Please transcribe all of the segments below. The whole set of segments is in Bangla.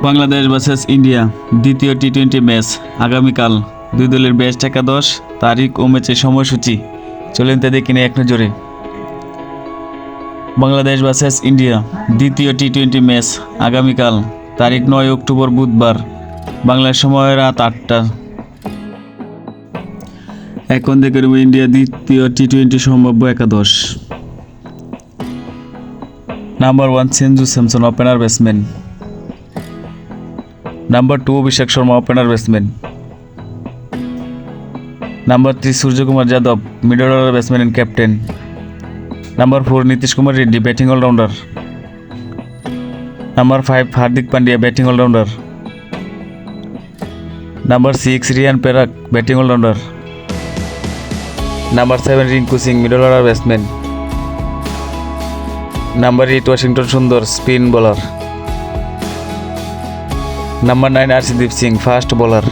বাংলাদেশ ভার্সেস ইন্ডিয়া দ্বিতীয় টি-20 ম্যাচ আগামীকাল। দুই দলের বেস্ট একাদশ, তারিখ ও ম্যাচের সময়সূচি চলেন তা দেখে নিই এক নজরে। বাংলাদেশ ভার্সেস ইন্ডিয়া দ্বিতীয় টি-20 ম্যাচ আগামীকাল, তারিখ 9 অক্টোবর বুধবার, বাংলার সময় রাত 8টা। এখন দেখে নেব ইন্ডিয়া দ্বিতীয় টি-20 সম্ভাব্য একাদশ। Number 1 Sanju Samson, opener batsman. Number 2 Abhishek Sharma, opener batsman. Number 3 Suryakumar Yadav, middle order batsman and captain. Number 4 Nitish Kumar Reddy, batting allrounder. Number 5 Hardik Pandya, batting allrounder. Number 6 Riyan Parag, batting allrounder. Number 7 Rinku Singh, middle order batsman. Number 8 Washington Sundar, spin bowler. Number 9 Arshdeep Singh, fast bowler.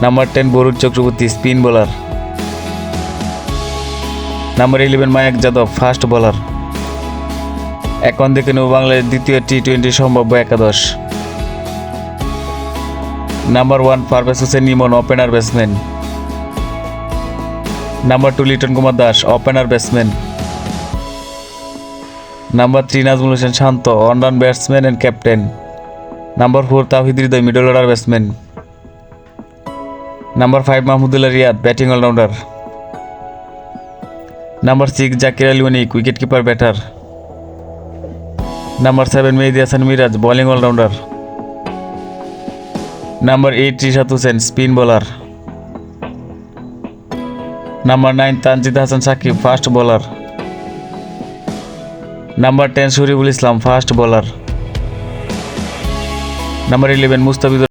Number 10 Varun Chakravarthy, spin bowler. Number 11 Mayank Yadav, fast bowler. এখন দেখে নেব বাংলাদেশ দ্বিতীয় টি-20 সম্ভাব্য একাদশ। Number 1 Parvez Hossain Emon, opener batsman. Number 2 Liton Kumar Das, opener batsman. Number 3 Najmul Hossain Shanto, allround batsman and captain. Number 4 Towhid Hridoy, middle order batsman. Number 5 Mahmudullah Riyad, batting allrounder. Number 6 Jaker Ali Anik, wicket keeper batter. Number 7 Mehidy Hasan Miraz, bowling allrounder. Number 8 Rishad Hossain, spin bowler. Number 9 Tanzid Hasan Shakib, fast bowler. Number 10 Shariful Islam, fast bowler. Number 11 Mustafizur